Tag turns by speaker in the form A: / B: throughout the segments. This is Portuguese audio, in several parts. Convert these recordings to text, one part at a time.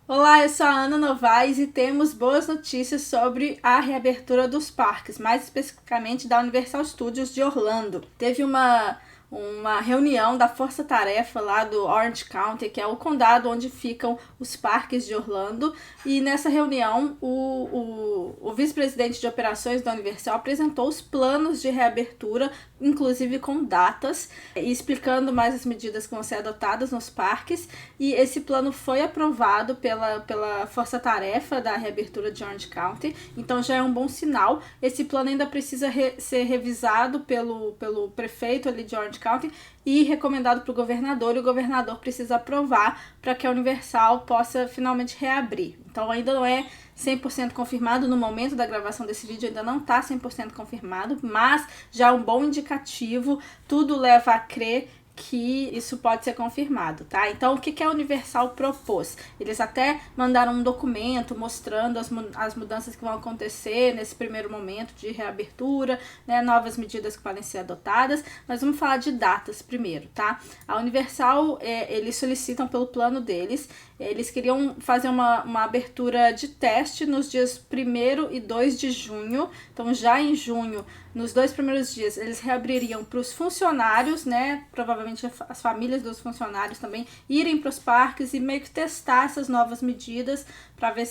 A: Olá, eu sou a Ana Novaes e temos boas notícias sobre a reabertura dos parques, mais especificamente da Universal Studios de Orlando. Teve uma reunião da Força Tarefa lá do Orange County, que é o condado onde ficam os parques de Orlando, e nessa reunião o vice-presidente de operações da Universal apresentou os planos de reabertura, inclusive com datas, e explicando mais as medidas que vão ser adotadas nos parques, e esse plano foi aprovado pela Força Tarefa da reabertura de Orange County, então já é um bom sinal. Esse plano ainda precisa ser revisado pelo prefeito ali de Orange County e recomendado para o governador, e o governador precisa aprovar para que a Universal possa finalmente reabrir. Então ainda não é 100% confirmado, no momento da gravação desse vídeo ainda não está 100% confirmado, mas já é um bom indicativo, tudo leva a crer que isso pode ser confirmado, tá? Então, o que a Universal propôs? Eles até mandaram um documento mostrando as mudanças que vão acontecer nesse primeiro momento de reabertura, né, novas medidas que podem ser adotadas, mas vamos falar de datas primeiro, tá? A Universal, eles solicitam pelo plano deles, eles queriam fazer uma abertura de teste nos dias 1º e 2 de junho, então já em junho, nos 2 primeiros dias, eles reabririam para os funcionários, né, provavelmente as famílias dos funcionários também, irem para os parques e meio que testar essas novas medidas para ver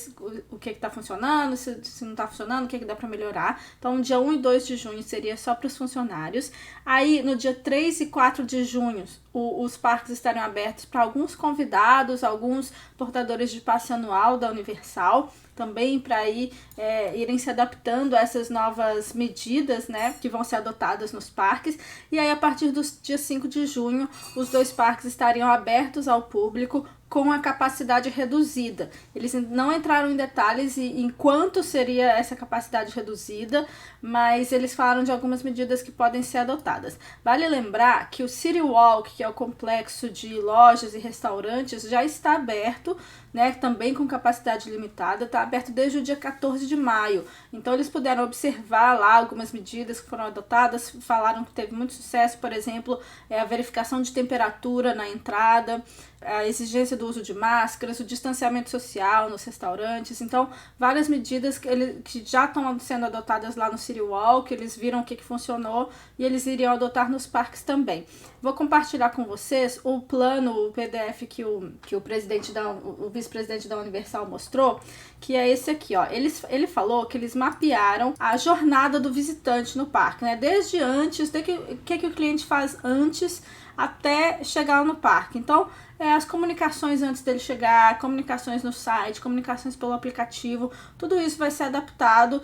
A: o que está funcionando, se não está funcionando, o que dá para melhorar. Então, dia 1 e 2 de junho seria só para os funcionários. Aí, no dia 3 e 4 de junho, os parques estariam abertos para alguns convidados, alguns portadores de passe anual da Universal, também para irem se adaptando a essas novas medidas, né, que vão ser adotadas nos parques. E aí, a partir do dia 5 de junho, os 2 parques estariam abertos ao público com a capacidade reduzida. Eles não entraram em detalhes em quanto seria essa capacidade reduzida, mas eles falaram de algumas medidas que podem ser adotadas. Vale lembrar que o City Walk, que é o complexo de lojas e restaurantes, já está aberto, né, também com capacidade limitada, está aberto desde o dia 14 de maio. Então eles puderam observar lá algumas medidas que foram adotadas, falaram que teve muito sucesso, por exemplo, a verificação de temperatura na entrada, a exigência do uso de máscaras, o distanciamento social nos restaurantes. Então, várias medidas que já estão sendo adotadas lá no City Walk, eles viram o que funcionou e eles iriam adotar nos parques também. Vou compartilhar com vocês o plano, o PDF que o vice-presidente da Universal mostrou, que é esse aqui, ó. Ele falou que eles mapearam a jornada do visitante no parque, né? Desde antes, o que o cliente faz antes até chegar no parque. Então, as comunicações antes dele chegar, comunicações no site, comunicações pelo aplicativo, tudo isso vai ser adaptado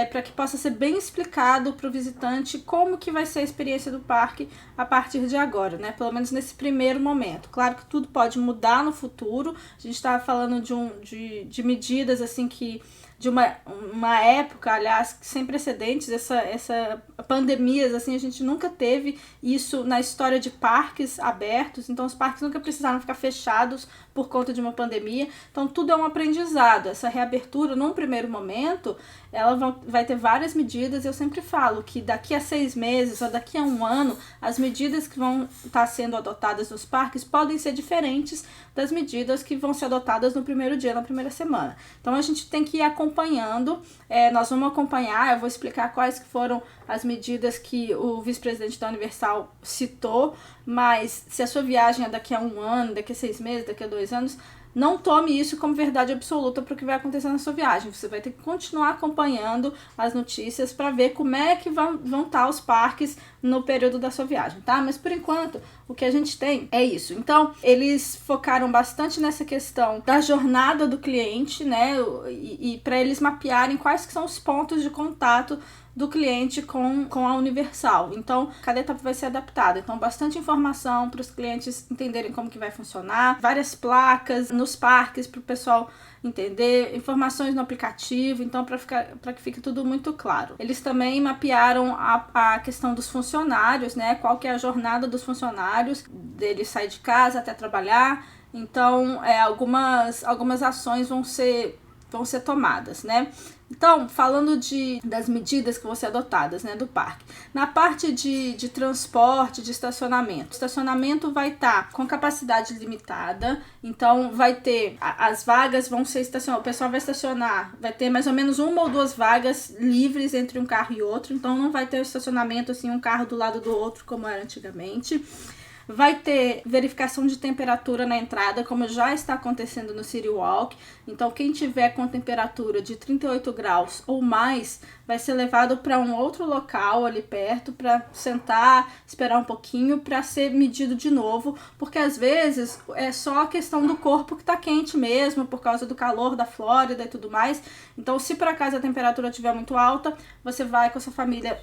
A: para que possa ser bem explicado para o visitante como que vai ser a experiência do parque a partir de agora, né? Pelo menos nesse primeiro momento. Claro que tudo pode mudar no futuro. A gente está falando de medidas assim que de uma época, aliás, sem precedentes, essa pandemias, assim, a gente nunca teve isso na história de parques abertos, então os parques nunca precisaram ficar fechados por conta de uma pandemia, então tudo é um aprendizado. Essa reabertura, num primeiro momento, ela vai ter várias medidas. Eu sempre falo que daqui a 6 meses ou daqui a 1 ano, as medidas que vão estar sendo adotadas nos parques podem ser diferentes das medidas que vão ser adotadas no primeiro dia, na primeira semana. Então a gente tem que ir acompanhando, nós vamos acompanhar, eu vou explicar quais que foram as medidas que o vice-presidente da Universal citou, mas se a sua viagem é daqui a 1 ano, daqui a 6 meses, daqui a 2 anos, não tome isso como verdade absoluta para o que vai acontecer na sua viagem. Você vai ter que continuar acompanhando as notícias para ver como é que vão estar os parques no período da sua viagem, tá? Mas por enquanto, o que a gente tem é isso. Então, eles focaram bastante nessa questão da jornada do cliente, né? E para eles mapearem quais que são os pontos de contato do cliente com a Universal. Então, cada etapa vai ser adaptada. Então, bastante informação para os clientes entenderem como que vai funcionar, várias placas nos parques para o pessoal entender, informações no aplicativo, então para que fique tudo muito claro. Eles também mapearam a questão dos funcionários, né? Qual que é a jornada dos funcionários, dele sair de casa até trabalhar. Então, algumas ações vão ser vão ser tomadas, né? Então, falando das medidas que vão ser adotadas, né, do parque. Na parte de transporte, de estacionamento. O estacionamento vai estar com capacidade limitada, então vai ter, as vagas vão ser estacionadas, o pessoal vai estacionar, vai ter mais ou menos 1 ou 2 vagas livres entre um carro e outro, então não vai ter o estacionamento assim, um carro do lado do outro como era antigamente. Vai ter verificação de temperatura na entrada, como já está acontecendo no City Walk. Então, quem tiver com temperatura de 38 graus ou mais, vai ser levado para um outro local ali perto, para sentar, esperar um pouquinho, para ser medido de novo. Porque, às vezes, é só a questão do corpo que está quente mesmo, por causa do calor da Flórida e tudo mais. Então, se por acaso a temperatura estiver muito alta, você vai com a sua família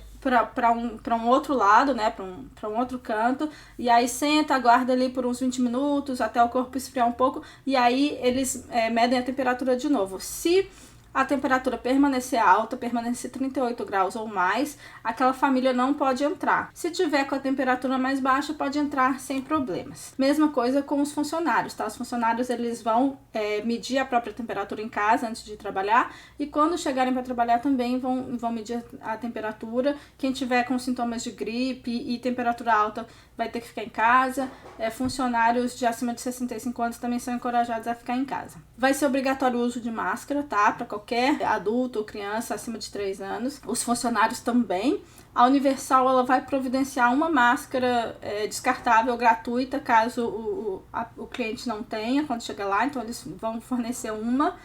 A: para um outro lado, né, para um outro canto, e aí senta, aguarda ali por uns 20 minutos até o corpo esfriar um pouco, e aí eles medem a temperatura de novo. Se a temperatura permanecer alta, permanecer 38 graus ou mais, aquela família não pode entrar. Se tiver com a temperatura mais baixa, pode entrar sem problemas. Mesma coisa com os funcionários, tá? Os funcionários, eles vão medir a própria temperatura em casa antes de trabalhar, e quando chegarem para trabalhar também vão medir a temperatura. Quem tiver com sintomas de gripe e temperatura alta vai ter que ficar em casa. Funcionários de acima de 65 anos também são encorajados a ficar em casa. Vai ser obrigatório o uso de máscara, tá? Para qualquer adulto ou criança acima de 3 anos. Os funcionários também. A Universal, ela vai providenciar uma máscara descartável gratuita, caso o cliente não tenha quando chegar lá. Então, eles vão fornecer uma.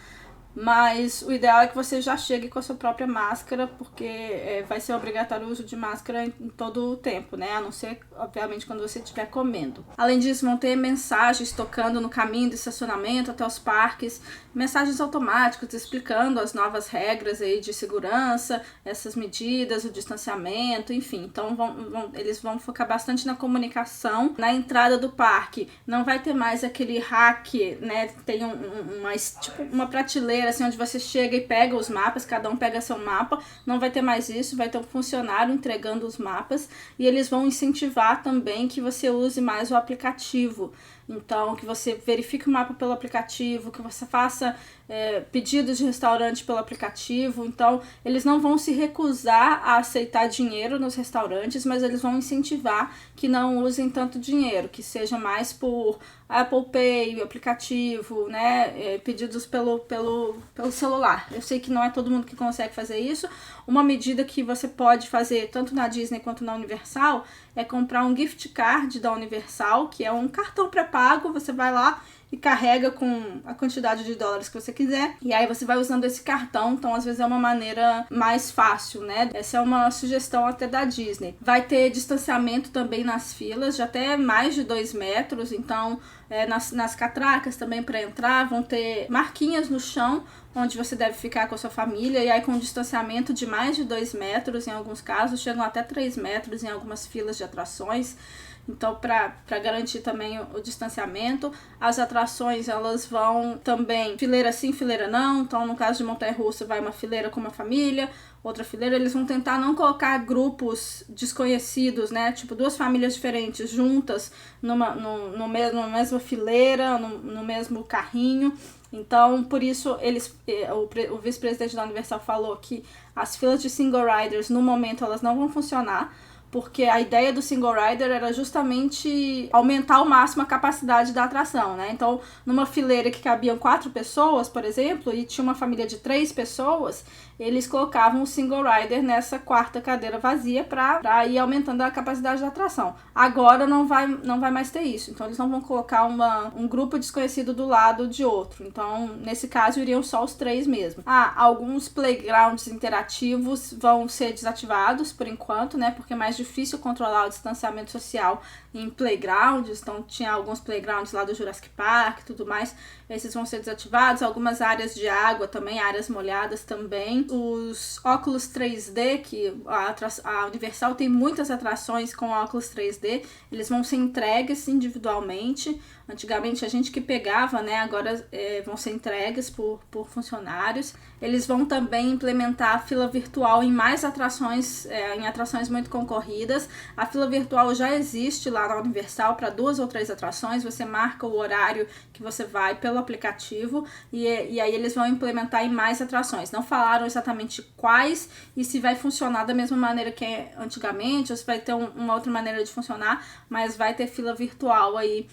A: Mas o ideal é que você já chegue com a sua própria máscara, porque vai ser obrigatório o uso de máscara em todo o tempo, né? A não ser, obviamente, quando você estiver comendo. Além disso, vão ter mensagens tocando no caminho do estacionamento até os parques, mensagens automáticas explicando as novas regras aí de segurança, essas medidas, o distanciamento, enfim. Então, eles vão focar bastante na comunicação. Na entrada do parque, não vai ter mais aquele rack, né? Tem uma prateleira assim, onde você chega e pega os mapas, cada um pega seu mapa. Não vai ter mais isso, vai ter um funcionário entregando os mapas, e eles vão incentivar também que você use mais o aplicativo. Então, que você verifique o mapa pelo aplicativo, que você faça pedidos de restaurante pelo aplicativo. Então, eles não vão se recusar a aceitar dinheiro nos restaurantes, mas eles vão incentivar que não usem tanto dinheiro, que seja mais por Apple Pay, aplicativo, né, pedidos pelo celular. Eu sei que não é todo mundo que consegue fazer isso. Uma medida que você pode fazer tanto na Disney quanto na Universal é comprar um gift card da Universal, que é um cartão pré-pago. Você vai lá e carrega com a quantidade de dólares que você quiser, e aí você vai usando esse cartão. Então, às vezes é uma maneira mais fácil, né? Essa é uma sugestão até da Disney. Vai ter distanciamento também nas filas, de até mais de 2 metros, então nas catracas também para entrar, vão ter marquinhas no chão onde você deve ficar com a sua família, e aí com distanciamento de mais de 2 metros, em alguns casos chegam até 3 metros em algumas filas de atrações. Então, para garantir também o distanciamento, as atrações, elas vão também fileira sim, fileira não. Então, no caso de montanha-russa, vai uma fileira com uma família, outra fileira. Eles vão tentar não colocar grupos desconhecidos, né? Tipo, 2 famílias diferentes juntas no mesma fileira, no mesmo carrinho. Então, por isso, o vice-presidente da Universal falou que as filas de single riders, no momento, elas não vão funcionar, porque a ideia do single rider era justamente aumentar ao máximo a capacidade da atração, né? Então, numa fileira que cabiam 4 pessoas, por exemplo, e tinha uma família de 3 pessoas, eles colocavam o single rider nessa 4ª cadeira vazia para ir aumentando a capacidade da atração. Agora não vai mais ter isso, então eles não vão colocar um grupo desconhecido do lado de outro. Então, nesse caso, iriam só os 3 mesmo. Alguns playgrounds interativos vão ser desativados por enquanto, né? Porque é mais difícil controlar o distanciamento social em playgrounds. Então, tinha alguns playgrounds lá do Jurassic Park e tudo mais. Esses vão ser desativados. Algumas áreas de água também, áreas molhadas também. Os óculos 3D, que a Universal tem muitas atrações com óculos 3D, eles vão ser entregues individualmente. Antigamente a gente que pegava, né? Agora vão ser entregues por funcionários. Eles vão também implementar a fila virtual em mais atrações, em atrações muito concorridas. corridas. A fila virtual já existe lá na Universal para 2 ou 3 atrações. Você marca o horário que você vai pelo aplicativo e aí eles vão implementar em mais atrações. Não falaram exatamente quais e se vai funcionar da mesma maneira que antigamente ou se vai ter uma outra maneira de funcionar, mas vai ter fila virtual aí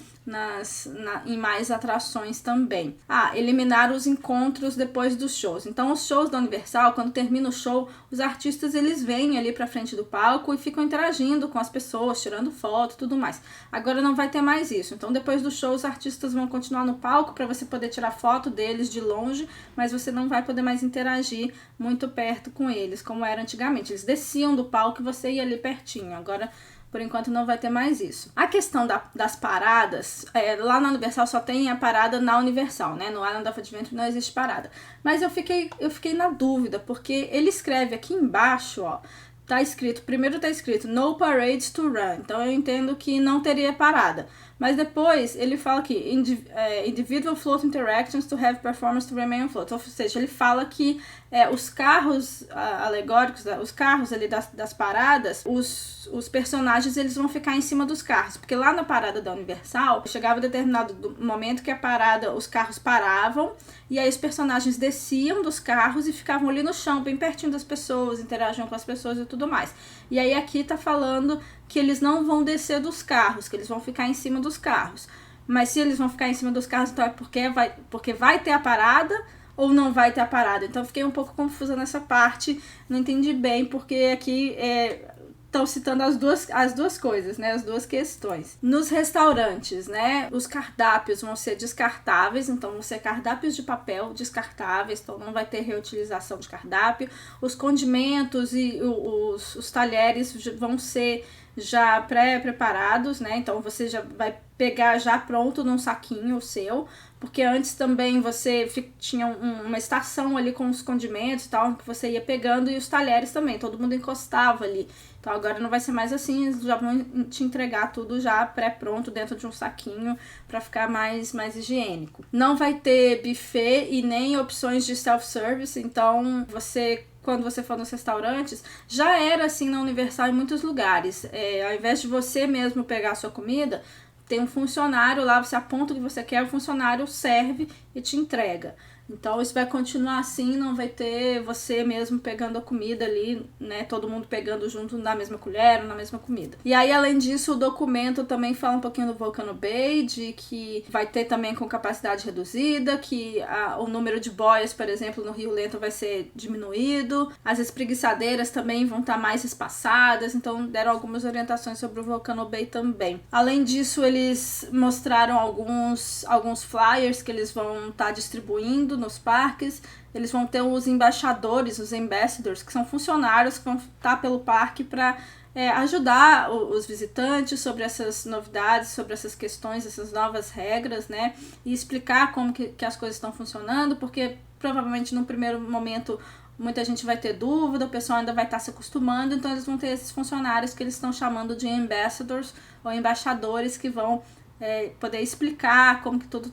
A: em mais atrações também. Eliminar os encontros depois dos shows. Então, os shows da Universal, quando termina o show, os artistas eles vêm ali pra frente do palco e ficam interagindo com as pessoas, tirando foto e tudo mais. Agora não vai ter mais isso. Então, depois do show, os artistas vão continuar no palco para você poder tirar foto deles de longe, mas você não vai poder mais interagir muito perto com eles, como era antigamente. Eles desciam do palco e você ia ali pertinho. Agora, por enquanto, não vai ter mais isso. A questão das paradas, lá na Universal só tem a parada na Universal, né? No Island of Adventure não existe parada. Mas eu fiquei na dúvida, porque ele escreve aqui embaixo, ó, primeiro tá escrito No Parades to Run. Então eu entendo que não teria parada. Mas depois ele fala que individual float interactions to have performance to remain on float. Ou seja, ele fala que os carros alegóricos, os carros ali das paradas, os personagens eles vão ficar em cima dos carros. Porque lá na parada da Universal, chegava um determinado momento que os carros paravam e aí os personagens desciam dos carros e ficavam ali no chão, bem pertinho das pessoas, interagiam com as pessoas e tudo mais. E aí aqui tá falando que eles não vão descer dos carros, que eles vão ficar em cima dos carros. Mas se eles vão ficar em cima dos carros, então é porque vai ter a parada ou não vai ter a parada. Então eu fiquei um pouco confusa nessa parte, não entendi bem, porque aqui estão citando as duas coisas, né? As duas questões. Nos restaurantes, né? Os cardápios vão ser descartáveis, então vão ser cardápios de papel descartáveis, então não vai ter reutilização de cardápio. Os condimentos e os talheres vão ser já pré-preparados, né? Então você já vai pegar já pronto num saquinho o seu, porque antes também você tinha uma estação ali com os condimentos e tal, que você ia pegando, e os talheres também, todo mundo encostava ali. Então agora não vai ser mais assim, eles já vão te entregar tudo já pré-pronto dentro de um saquinho para ficar mais higiênico. Não vai ter buffet e nem opções de self-service, então quando você for nos restaurantes, já era assim na Universal em muitos lugares. Ao invés de você mesmo pegar a sua comida, tem um funcionário lá, você aponta o que você quer, o funcionário serve e te entrega. Então isso vai continuar assim, não vai ter você mesmo pegando a comida ali, né, todo mundo pegando junto na mesma colher, na mesma comida. E aí, além disso, o documento também fala um pouquinho do Volcano Bay, de que vai ter também com capacidade reduzida, que o número de boias, por exemplo, no Rio Lento vai ser diminuído, as espreguiçadeiras também vão estar mais espaçadas, então deram algumas orientações sobre o Volcano Bay também. Além disso, eles mostraram alguns flyers que eles vão estar distribuindo nos parques. Eles vão ter os embaixadores, os ambassadors, que são funcionários que vão estar pelo parque para ajudar os visitantes sobre essas novidades, sobre essas questões, essas novas regras, né? E explicar como que as coisas estão funcionando, porque provavelmente no primeiro momento muita gente vai ter dúvida, o pessoal ainda vai estar se acostumando, então eles vão ter esses funcionários que eles estão chamando de ambassadors ou embaixadores, que vão poder explicar como que tudo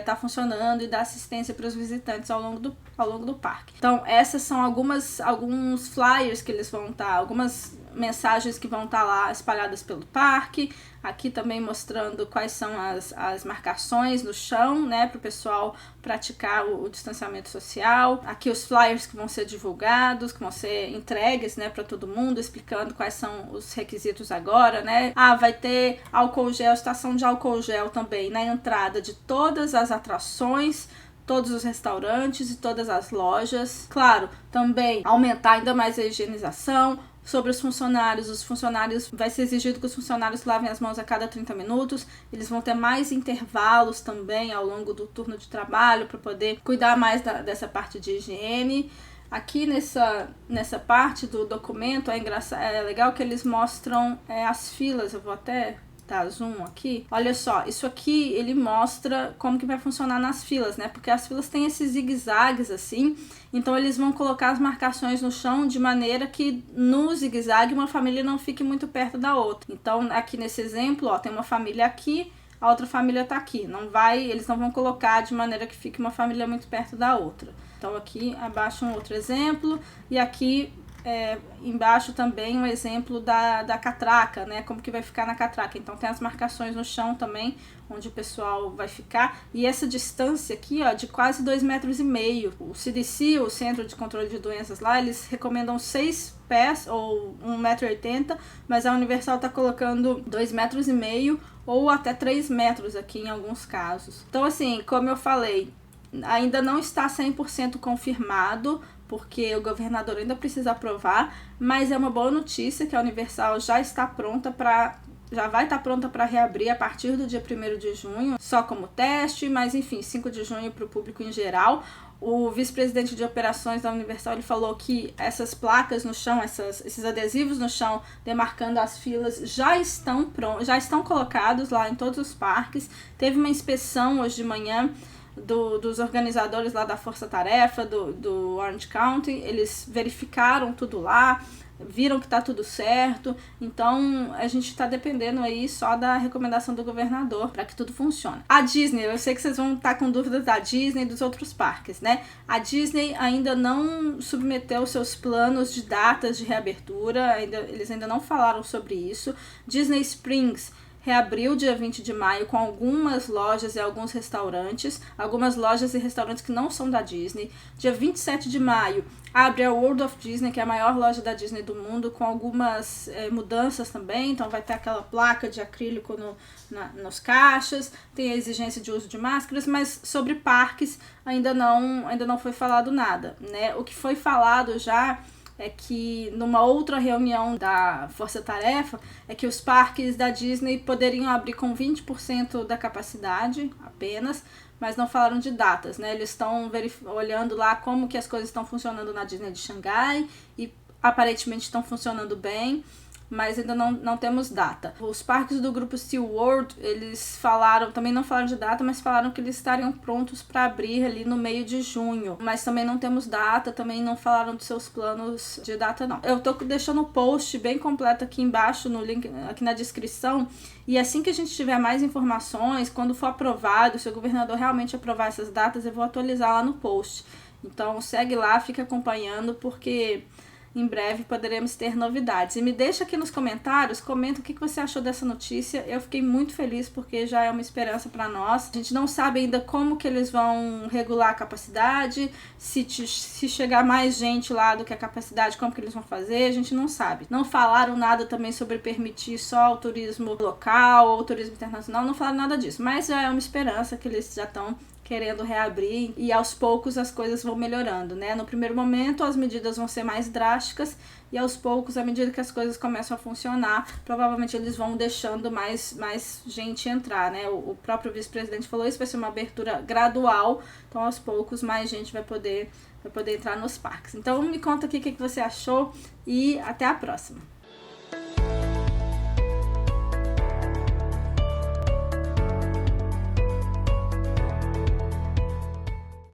A: tá funcionando e dar assistência para os visitantes ao longo do parque. Então essas são alguns flyers que eles vão estar, algumas mensagens que vão estar lá espalhadas pelo parque. Aqui também mostrando quais são as marcações no chão, né, para o pessoal praticar o distanciamento social. Aqui os flyers que vão ser divulgados, que vão ser entregues, né, para todo mundo, explicando quais são os requisitos agora, né. Vai ter álcool gel, estação de álcool gel também na entrada de todas as atrações, todos os restaurantes e todas as lojas. Claro, também aumentar ainda mais a higienização. Sobre os funcionários vai ser exigido que os funcionários lavem as mãos a cada 30 minutos, eles vão ter mais intervalos também ao longo do turno de trabalho para poder cuidar mais dessa parte de higiene. Aqui nessa parte do documento é legal que eles mostram as filas, eu vou até dar zoom aqui. Olha só, isso aqui ele mostra como que vai funcionar nas filas, né? Porque as filas têm esses zigue-zagues assim, então eles vão colocar as marcações no chão de maneira que no zigue-zague uma família não fique muito perto da outra. Então aqui nesse exemplo, ó, tem uma família aqui, a outra família tá aqui. Eles não vão colocar de maneira que fique uma família muito perto da outra. Então aqui abaixo um outro exemplo, e aqui embaixo também um exemplo da catraca, né? Como que vai ficar na catraca. Então tem as marcações no chão também, onde o pessoal vai ficar. E essa distância aqui, ó, de quase 2,5 metros. O CDC, o Centro de Controle de Doenças lá, eles recomendam 6 pés ou 1,80 m, mas a Universal tá colocando 2,5 metros ou até 3 metros aqui em alguns casos. Então, assim, como eu falei, ainda não está 100% confirmado, porque o governador ainda precisa aprovar, mas é uma boa notícia que a Universal já vai estar pronta para reabrir a partir do dia 1º de junho, só como teste, mas enfim, 5 de junho para o público em geral. O vice-presidente de operações da Universal, ele falou que essas placas no chão, esses adesivos no chão demarcando as filas já estão colocados lá em todos os parques. Teve uma inspeção hoje de manhã dos organizadores lá da Força Tarefa, do Orange County. Eles verificaram tudo lá, viram que tá tudo certo. Então a gente tá dependendo aí só da recomendação do governador para que tudo funcione. A Disney, eu sei que vocês vão estar com dúvidas da Disney e dos outros parques, né? A Disney ainda não submeteu seus planos de datas de reabertura, eles ainda não falaram sobre isso. Disney Springs reabriu dia 20 de maio com algumas lojas e alguns restaurantes, algumas lojas e restaurantes que não são da Disney. Dia 27 de maio abre a World of Disney, que é a maior loja da Disney do mundo, com algumas mudanças também. Então vai ter aquela placa de acrílico nos caixas, tem a exigência de uso de máscaras, mas sobre parques ainda não foi falado nada, né? O que foi falado já é que numa outra reunião da Força Tarefa, é que os parques da Disney poderiam abrir com 20% da capacidade apenas, mas não falaram de datas, né? Eles estão olhando lá como que as coisas estão funcionando na Disney de Xangai e aparentemente estão funcionando bem, mas ainda não temos data. Os parques do grupo SeaWorld, eles também não falaram de data, mas falaram que eles estariam prontos para abrir ali no meio de junho. Mas também não temos data, também não falaram dos seus planos de data, não. Eu tô deixando o post bem completo aqui embaixo, no link, aqui na descrição, e assim que a gente tiver mais informações, quando for aprovado, se o governador realmente aprovar essas datas, eu vou atualizar lá no post. Então segue lá, fica acompanhando, porque em breve poderemos ter novidades. E me deixa aqui nos comentários, comenta o que você achou dessa notícia. Eu fiquei muito feliz porque já é uma esperança para nós. A gente não sabe ainda como que eles vão regular a capacidade, se chegar mais gente lá do que a capacidade, como que eles vão fazer, a gente não sabe. Não falaram nada também sobre permitir só o turismo local ou o turismo internacional, não falaram nada disso, mas já é uma esperança que eles já estão querendo reabrir e aos poucos as coisas vão melhorando, né? No primeiro momento as medidas vão ser mais drásticas e aos poucos, à medida que as coisas começam a funcionar, provavelmente eles vão deixando mais gente entrar, né? O próprio vice-presidente falou isso, vai ser uma abertura gradual, então aos poucos mais gente vai poder entrar nos parques. Então me conta aqui o que você achou e até a próxima.